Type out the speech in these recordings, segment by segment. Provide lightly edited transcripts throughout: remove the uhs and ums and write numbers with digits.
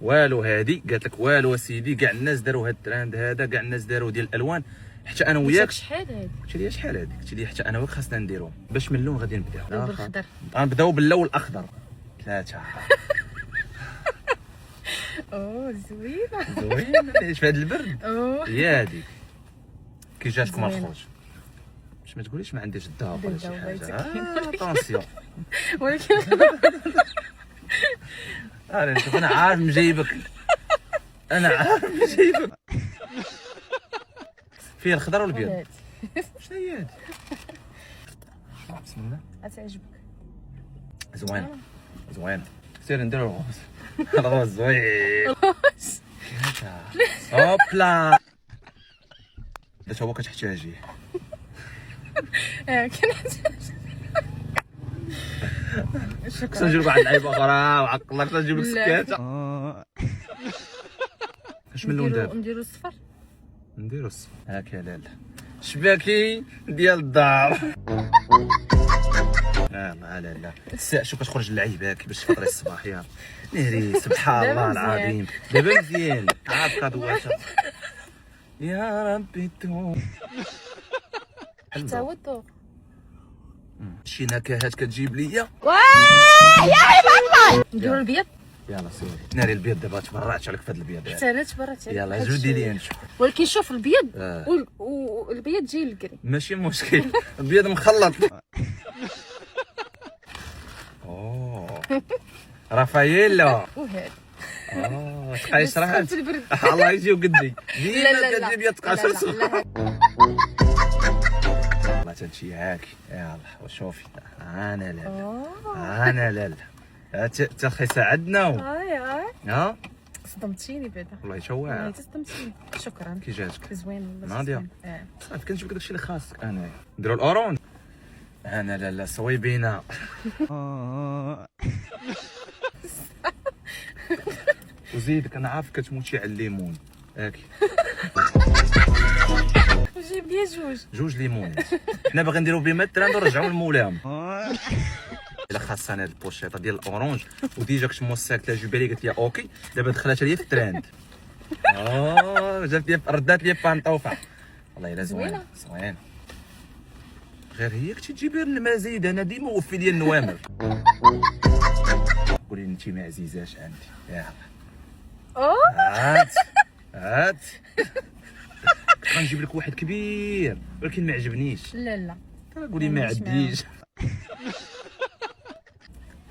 والو. هادي قالت لك والو اسيدي، كاع الناس داروا هاد التراند هذا، كاع الناس داروا ديال الالوان، حتى انا وياك. شحال هادي؟ قلت لي شحال هادي؟ قلت لي حتى انا وياك خاصنا نديروهم. باش من اللون غادي نبداو؟ بالخضر. غنبداو باللون الاخضر. 3. اوه زوينه. زوين علاش في هذا البرد. هي هادي. كي جاتكم الخوج؟ باش ما تقوليش ما عنديش الذهب ولا شي حاجه. طونسيون. ولكن شوف انا عارف مجيبك، انا عارف مجيبك. فيه الخضر والابيض. شنو هي هادي؟ بسم الله. غتعجبك. زوين زوين. سير نديرو الغوز. الغوز زوين. هوبلا. باش هو كتحتاجيه. كنحتاج. خصنا نجيب واحد اللعيبه اخرى وعق الله خصنا نجيب لك سكاته. اش من لون دابا؟ نديرو الصفر. نديرو الصفر. هاكا لالا شباكي ديال الدار. لا لا الساعة شوف كتخرج اللعيبه كيفاش تفطري الصباح يا ناري. سبحان الله العظيم. دابا مزيان عارف كادواشه. يا ربي تو حتى هو الذوق. شي نكهات كتجيب ليا. يا عباد الله. نديرو البيض. يلا سيري ناري البيض. دابا تبرعت عليك في هذا البيض. حتى انا تبرعت عليك. يلا جودي لي نشوف. ولكن شوف البيض والبيض جاي الكري. ماشي مشكل. البيض مخلط. اوه رافاييلا. وهذا تقايس راه الله يجيو قدي. ديما كتجيب يا تقايس. والله تمشي هاكي. يلا وشوفي انا لا حتى اخي ساعدنا. ها صدمتيني بعدا. والله شواع. والله صدمتيني. شكرا. كي جاتك؟ زوين والله. ناضيه صافي كنشوف لك داكشي اللي خاصك. انايا نديرو الاورونج. انا لا صويبينه. وزيدك انا عارف كتموتي على الليمون. هاكي جيب لي جوج ليمون. حنا باغي نديرو بهما التراند ونرجعو لمولاهم. الا خاص انا هاد البوشيطه ديال الاورونج وديجا كنت موساك لا جبالي قالت لي اوكي. دابا دخلت ليا في التراند. جات لي ردات لي بانطوفه. والله الا زوينه. غير هي كنتي تجيبي المزيد. انا ديما وفي لي النوامر. قولي انت ما عزيزاش عندي. يلا هات كنت غنجيب لك واحد كبير ولكن ما عجبنيش. لا قولي ما عنديش.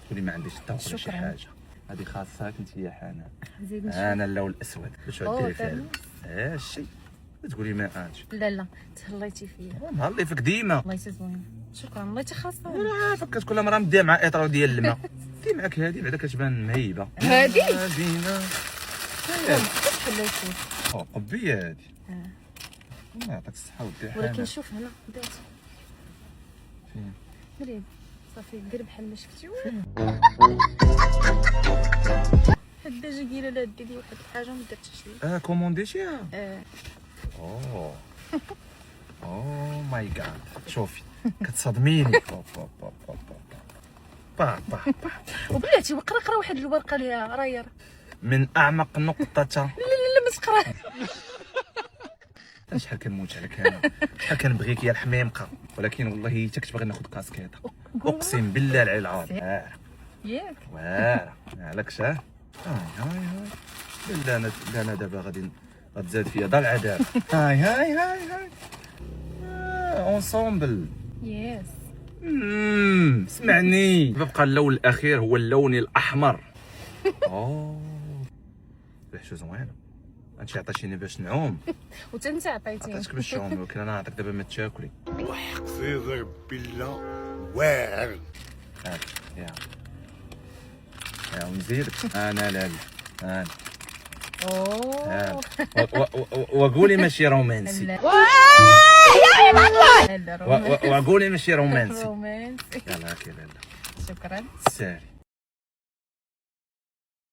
قولي ما عنديش الطاوله ولا شي حاجه. هذه خاصك انت يا حنان. انا اللون الاسود باش ديري فيها الشيء. تقولي ما عادش. لا تهليتي فيا. مهلي فيك ديما. الله زوين. شكرا الله تخاصها. لا فكرت كل مره مديه مع اطار ديال الماء. دي معاك هذه بعدا كتبان مهيبه. هذه دينا حليتي. قبيه هذه. الله يعطيك الصحه ودي حنان. ولكن شوف هنا بدات فين مريض صافي دير بحال ما شفتي. الدجاجه قايله لا ديري واحد الحاجه ما درتش لي. كومونديتيها. اوه ماي جاد. شوفي كتصدميني. با وبلاتي وقرا واحد الورقه اللي راهي من اعمق نقطه. لا ما تقرا. شحال كنموت عليك انا. شحال كنبغيك يا الحميمقه. ولكن والله حتى كنت باغي ناخذ كاسكيطه. اقسم بالله العلي العظيم. ياك واعره عليكش. هاي لا انا دابا غادي غتزاد فيا دار العذاب. هاي اونسومبل. يس. اسمعني بقى اللون الاخير هو اللون الاحمر. ريحته زوينه. انت عطيتيني باش نعوم وانت عطيتيني. عطيتك باش نعوم ولكن انا نعطيك دابا ما تاكلي. وحقيقة بالله واعر. يا ونزيدك. انا لا انا وقولي ماشي رومانسي. يا عباد الله. وقولي ماشي رومانسي. رومانسي. يلا هاكي لالا. شكرا. ساري.